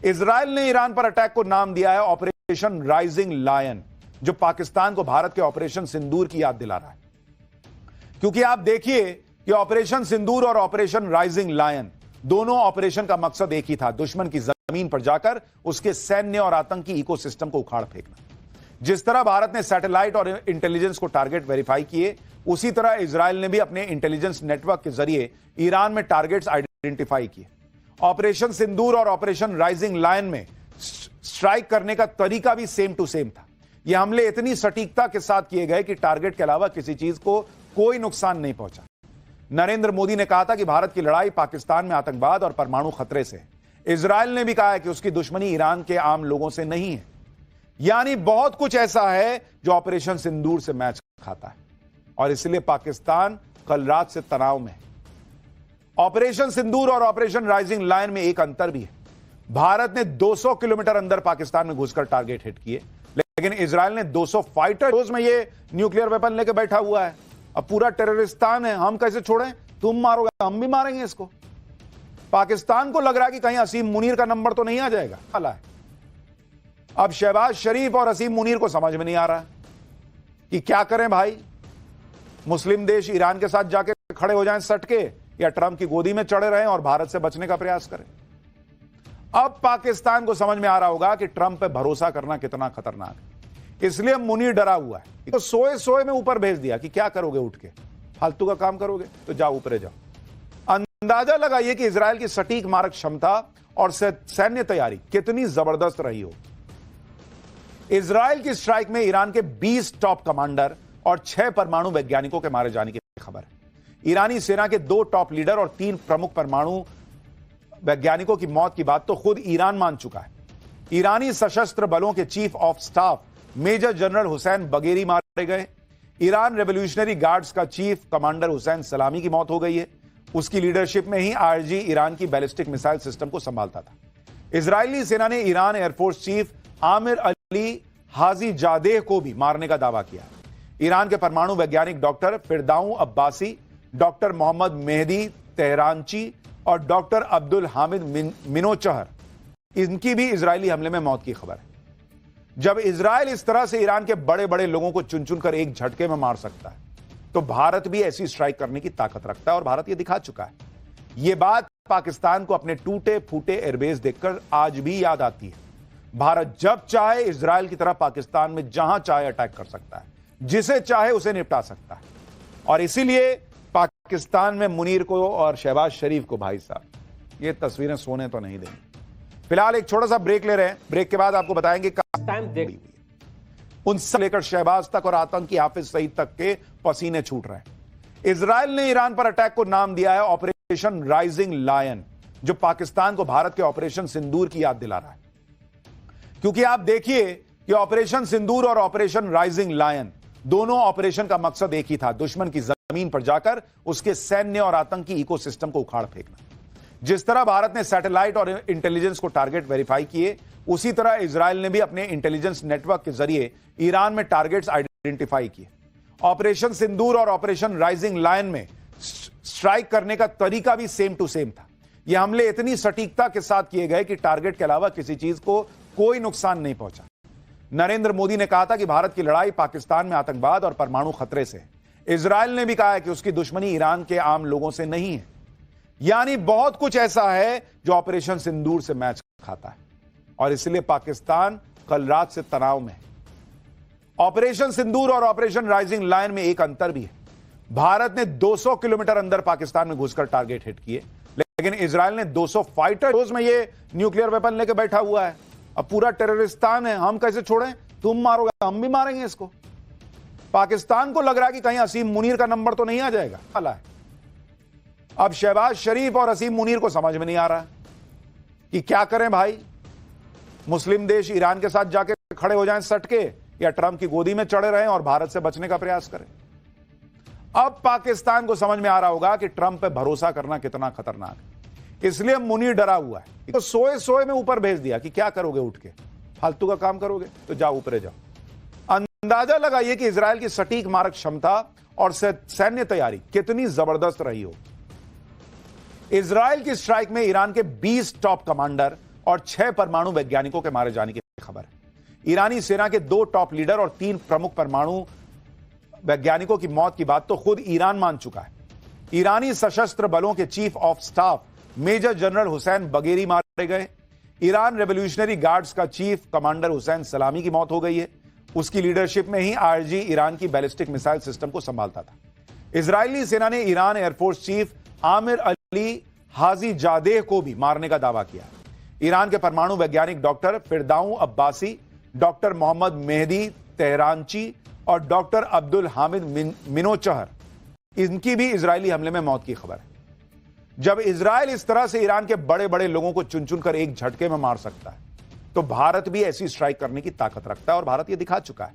Israel ने Iran पर attack को नाम दिया है ऑपरेशन राइजिंग लायन, जो पाकिस्तान को भारत के ऑपरेशन सिंदूर की याद दिला रहा है। क्योंकि आप देखिए कि ऑपरेशन सिंदूर और ऑपरेशन राइजिंग लायन दोनों ऑपरेशन का मकसद एक ही था, दुश्मन की जमीन पर जाकर उसके सैन्य और आतंकी इकोसिस्टम को उखाड़ फेंकना। जिस तरह भारत ने सैटेलाइट और इंटेलिजेंस को टारगेट वेरीफाई किए, उसी तरह इजराइल ने भी अपने इंटेलिजेंस नेटवर्क के जरिए ईरान में टारगेट्स आइडेंटिफाई किए। ऑपरेशन सिंदूर और ऑपरेशन राइजिंग लायन में स्ट्राइक करने का तरीका भी सेम टू सेम था। ये हमले इतनी सटीकता के साथ किए गए कि टारगेट के अलावा किसी चीज को कोई नुकसान नहीं पहुंचा। नरेंद्र मोदी ने कहा था कि भारत की लड़ाई पाकिस्तान में आतंकवाद और परमाणु खतरे से है। इजराइल ने भी कहा है कि उसकी दुश्मनी ईरान के आम लोगों से नहीं है। यानी बहुत कुछ ऐसा है जो ऑपरेशन सिंदूर से मैच खाता है और इसलिए पाकिस्तान कल रात से तनाव में है। ऑपरेशन सिंदूर और ऑपरेशन राइजिंग लायन में एक अंतर भी है। भारत ने 200 किलोमीटर अंदर पाकिस्तान में घुसकर टारगेट हिट किए, लेकिन इजराइल ने 200 फाइटर में ये न्यूक्लियर वेपन लेकर बैठा हुआ है। अब पूरा टेररिस्तान है, हम कैसे छोड़ें? तुम मारोगे, हम भी मारेंगे इसको। पाकिस्तान को लग रहा है कि कहीं असीम मुनीर का नंबर तो नहीं आ जाएगा। है अब शहबाज शरीफ और असीम मुनीर को समझ में नहीं आ रहा कि क्या करें भाई। मुस्लिम देश ईरान के साथ जाके खड़े हो जाएं सट के, या ट्रंप की गोदी में चढ़े रहें और भारत से बचने का प्रयास करें। अब पाकिस्तान को समझ में आ रहा होगा कि ट्रंप पे भरोसा करना कितना खतरनाक है, इसलिए मुनीर डरा हुआ है। तो सोए सोए में ऊपर भेज दिया कि क्या करोगे, उठ के फालतू का काम करोगे तो जाओ ऊपर जाओ। अंदाजा लगाइए कि इजराइल की सटीक मारक क्षमता और सैन्य तैयारी कितनी जबरदस्त रही हो। इजराइल की स्ट्राइक में ईरान के 20 टॉप कमांडर और 6 परमाणु वैज्ञानिकों के मारे जाने की खबर है। ईरानी सेना के 2 टॉप लीडर और 3 प्रमुख परमाणु वैज्ञानिकों की मौत की बात तो खुद ईरान मान चुका है। ईरानी सशस्त्र बलों के chief of staff major general Hossein Bagheri मारे गए। ईरान रेवोल्यूशनरी गार्ड्स का चीफ कमांडर हुसैन सलामी की मौत हो गई है। उसकी लीडरशिप में ही आईआरजी ईरान की बैलिस्टिक मिसाइल सिस्टम को संभालता था। इजरायली सेना ने Iran air force chief Amir Ali Hajizadeh को भी मारने का दावा किया। ईरान के परमाणु वैज्ञानिक डॉक्टर फिरदाऊ अब्बासी, डॉक्टर मोहम्मद मेहदी तेहरानची और डॉक्टर अब्दुल हामिद मिनोचहर, इनकी भी इजरायली हमले में मौत की खबर है। जब इजराइल इस तरह से ईरान के बड़े बड़े लोगों को चुन चुनकर एक झटके में मार सकता है, तो भारत भी ऐसी स्ट्राइक करने की ताकत रखता है और भारत यह दिखा चुका है। यह बात पाकिस्तान को अपने टूटे फूटे एयरबेस देखकर आज भी याद आती है। भारत जब चाहे इजराइल की तरह पाकिस्तान में जहां चाहे अटैक कर सकता है, जिसे चाहे उसे निपटा सकता है। और इसीलिए पाकिस्तान में मुनीर को और शहबाज शरीफ को, भाई साहब, ये तस्वीरें सोने तो नहीं देंगी। फिलहाल एक छोटा सा ब्रेक ले रहे हैं। ब्रेक के बाद आपको बताएंगे उनसे लेकर शहबाज तक और आतंकी हाफिज सईद तक के पसीने छूट रहे हैं। इजराइल ने ईरान पर अटैक को नाम दिया है ऑपरेशन राइजिंग लायन, जो पाकिस्तान को भारत के ऑपरेशन सिंदूर की याद दिला रहा है। क्योंकि आप देखिए कि ऑपरेशन सिंदूर और ऑपरेशन राइजिंग लायन दोनों ऑपरेशन का मकसद एक ही था, दुश्मन की जमीन पर जाकर उसके सैन्य और आतंकी इकोसिस्टम को उखाड़ फेंकना। जिस तरह भारत ने सैटेलाइट और इंटेलिजेंस को टारगेट वेरीफाई किए, उसी तरह इजराइल ने भी अपने इंटेलिजेंस नेटवर्क के जरिए ईरान में टारगेट्स आइडेंटिफाई किए। ऑपरेशन सिंदूर और ऑपरेशन राइजिंग लायन में स्ट्राइक करने का तरीका भी सेम टू सेम था। ये हमले इतनी सटीकता के साथ किए गए कि टारगेट के अलावा किसी चीज को कोई नुकसान नहीं पहुंचा। नरेंद्र मोदी ने कहा था कि भारत की लड़ाई पाकिस्तान में आतंकवाद और परमाणु खतरे से है। इजराइल ने भी कहा है कि उसकी दुश्मनी ईरान के आम लोगों से नहीं है। यानी बहुत कुछ ऐसा है जो ऑपरेशन सिंदूर से मैच खाता है और इसलिए पाकिस्तान कल रात से तनाव में है। ऑपरेशन सिंदूर और ऑपरेशन राइजिंग लायन में एक अंतर भी है। भारत ने 200 किलोमीटर अंदर पाकिस्तान में घुसकर टारगेट हिट किए, लेकिन इजराइल ने 200 फाइटर में ये न्यूक्लियर वेपन लेकर बैठा हुआ है। अब पूरा टेररिस्तान है, हम कैसे छोड़ें? तुम मारोगे, हम भी मारेंगे इसको। पाकिस्तान को लग रहा है कि कहीं असीम मुनीर का नंबर तो नहीं आ जाएगा। अब शहबाज शरीफ और असीम मुनीर को समझ में नहीं आ रहा कि क्या करें भाई। मुस्लिम देश ईरान के साथ जाके खड़े हो जाएं सट के, या ट्रंप की गोदी में चढ़े रहें और भारत से बचने का प्रयास करें। अब पाकिस्तान को समझ में आ रहा होगा कि ट्रंप पे भरोसा करना कितना खतरनाक है, इसलिए मुनीर डरा हुआ है। तो सोए सोए में ऊपर भेज दिया कि क्या करोगे, उठ के फालतू का काम करोगे तो जाओ ऊपर जाओ। अंदाजा लगाइए कि इजराइल की सटीक मारक क्षमता और सैन्य तैयारी कितनी जबरदस्त रही हो। इजराइल की स्ट्राइक में ईरान के 20 टॉप कमांडर और 6 परमाणु वैज्ञानिकों के मारे जाने की खबर है। ईरानी सेना के 2 टॉप लीडर और 3 प्रमुख परमाणु वैज्ञानिकों की मौत की बात तो खुद ईरान मान चुका है। ईरानी सशस्त्र बलों के chief of staff major general Hossein Bagheri मारे गए। ईरान रेवोल्यूशनरी गार्ड्स का चीफ कमांडर हुसैन सलामी की मौत हो गई है। उसकी लीडरशिप में ही आईआरजी ईरान की बैलिस्टिक मिसाइल सिस्टम को संभालता था। इजरायली सेना ने Iran air force chief Amir Ali Hajizadeh को भी मारने का दावा किया। ईरान के परमाणु वैज्ञानिक डॉक्टर फिरदाऊ अब्बासी, डॉक्टर मोहम्मद मेहदी तेहरानची और डॉक्टर अब्दुल हामिद मिनोचहर, इनकी भी इजरायली हमले में मौत की खबर है। जब इजराइल इस तरह से ईरान के बड़े बड़े लोगों को चुन चुनकर एक झटके में मार सकता है, तो भारत भी ऐसी स्ट्राइक करने की ताकत रखता है और भारत यह दिखा चुका है।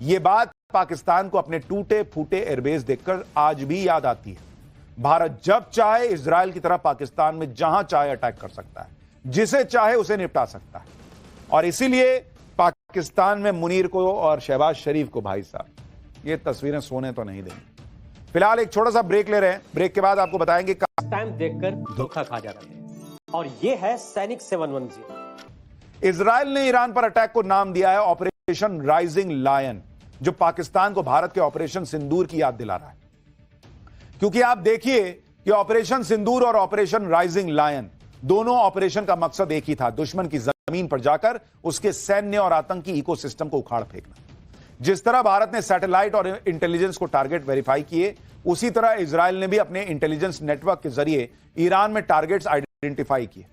यह बात पाकिस्तान को अपने टूटे फूटे एयरबेस देखकर आज भी याद आती है। भारत जब चाहे इजराइल की तरह पाकिस्तान में जहां चाहे अटैक कर सकता है, जिसे चाहे उसे निपटा सकता है। और इसीलिए पाकिस्तान में मुनीर को और शहबाज शरीफ को, भाई साहब, ये तस्वीरें सोने तो नहीं देंगी। फिलहाल एक छोटा सा ब्रेक ले रहे हैं। ब्रेक के बाद आपको बताएंगे टाइम देखकर धोखा खा जाते हैं। और ये है सैनिक 710। इजराइल ने ईरान पर अटैक को नाम दिया है ऑपरेशन राइजिंग लायन, जो पाकिस्तान को भारत के ऑपरेशन सिंदूर की याद दिला रहा है। क्योंकि आप देखिए कि ऑपरेशन सिंदूर और ऑपरेशन राइजिंग लायन दोनों ऑपरेशन का मकसद एक ही था, दुश्मन की जमीन पर जाकर उसके सैन्य और आतंकी इकोसिस्टम को उखाड़ फेंकना। जिस तरह भारत ने सैटेलाइट और इंटेलिजेंस को टारगेट वेरीफाई किए, उसी तरह इजराइल ने भी अपने इंटेलिजेंस नेटवर्क के जरिए ईरान में टारगेट्स आइडेंटिफाई किए।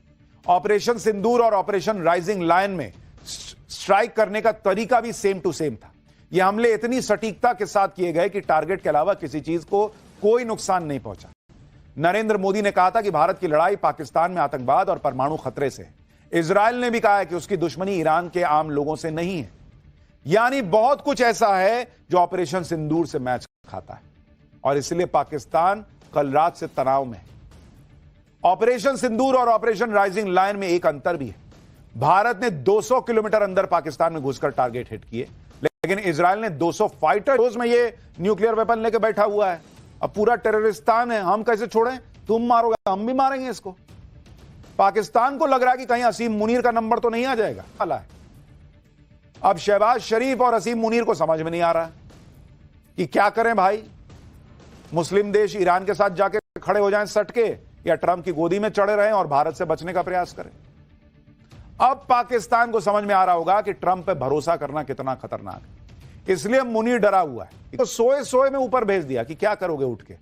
ऑपरेशन सिंदूर और ऑपरेशन राइजिंग लायन में स्ट्राइक करने का तरीका भी सेम टू सेम था। यह हमले इतनी सटीकता के साथ किए गए कि टारगेट के अलावा किसी चीज को कोई नुकसान नहीं पहुंचा। नरेंद्र मोदी ने कहा था कि भारत की लड़ाई पाकिस्तान में आतंकवाद और परमाणु खतरे से है। इजराइल ने भी कहा है कि उसकी दुश्मनी ईरान के आम लोगों से नहीं है। यानी बहुत कुछ ऐसा है जो ऑपरेशन सिंदूर से मैच खाता है और इसलिए पाकिस्तान कल रात से तनाव में है। ऑपरेशन सिंदूर और ऑपरेशन राइजिंग लायन में एक अंतर भी है। भारत ने 200 किलोमीटर अंदर पाकिस्तान में घुसकर टारगेट हिट किए, लेकिन इजराइल ने 200 फाइटर में ये न्यूक्लियर वेपन लेकर बैठा हुआ है। अब पूरा टेररिस्तान है, हम कैसे छोड़ें? तुम मारोगे, हम भी मारेंगे इसको। पाकिस्तान को लग रहा है कि कहीं असीम मुनीर का नंबर तो नहीं आ जाएगा। हाल है अब शहबाज शरीफ और असीम मुनीर को समझ में नहीं आ रहा कि क्या करें भाई। मुस्लिम देश ईरान के साथ जाके खड़े हो जाएं सटके, या ट्रंप की गोदी में चढ़े रहें और भारत से बचने का प्रयास करें। अब पाकिस्तान को समझ में आ रहा होगा कि ट्रंप पे भरोसा करना कितना खतरनाक है। इसलिए मुनीर डरा हुआ है। तो सोए सोए में ऊपर भेज दिया कि क्या करोगे, उठ के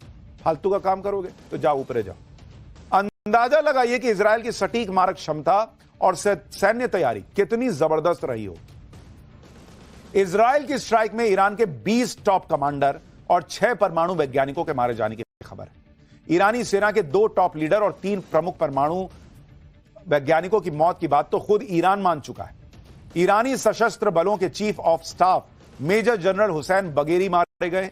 फालतू का काम करोगे तो जाओ ऊपर जाओ। अंदाजा लगाइए कि इजराइल की सटीक मारक क्षमता और सैन्य तैयारी कितनी जबरदस्त रही हो। इजराइल की स्ट्राइक में ईरान के 20 टॉप कमांडर और 6 परमाणु वैज्ञानिकों के मारे जाने की खबर है। ईरानी सेना के 2 टॉप लीडर और 3 प्रमुख परमाणु वैज्ञानिकों की मौत की बात तो खुद ईरान मान चुका है। ईरानी सशस्त्र बलों के chief of staff major general Hossein Bagheri मारे गए।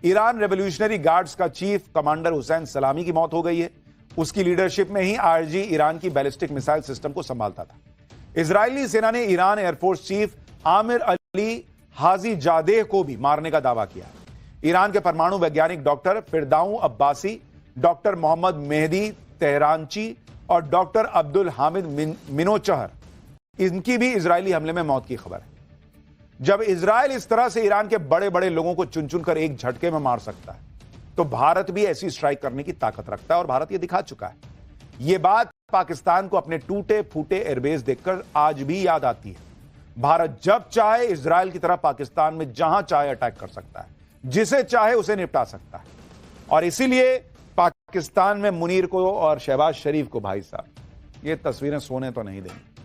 ईरान रेवोल्यूशनरी गार्ड्स का चीफ कमांडर हुसैन सलामी की मौत हो गई है। उसकी लीडरशिप में ही आईआरजी ईरान की बैलिस्टिक मिसाइल सिस्टम को संभालता था। इजरायली सेना ने Iran air force chief Amir Ali Hajizadeh को भी मारने का दावा किया। ईरान के परमाणु वैज्ञानिक डॉक्टर फिरदाऊ अब्बासी, डॉक्टर मोहम्मद मेहदी तेहरानची और डॉक्टर अब्दुल हामिद मिनोचहर, इनकी भी इजरायली हमले में मौत की खबर है। जब इजराइल इस तरह से ईरान के बड़े बड़े लोगों को चुन चुनकर एक झटके में मार सकता है, तो भारत भी ऐसी स्ट्राइक करने की ताकत रखता है और भारत यह दिखा चुका है। यह बात पाकिस्तान को अपने टूटे फूटे एयरबेस देखकर आज भी याद आती है। भारत जब चाहे इजराइल की तरह पाकिस्तान में जहां चाहे अटैक कर सकता है, जिसे चाहे उसे निपटा सकता है। और इसीलिए पाकिस्तान में मुनीर को और शहबाज शरीफ को, भाई साहब, ये तस्वीरें सोने तो नहीं देंगी।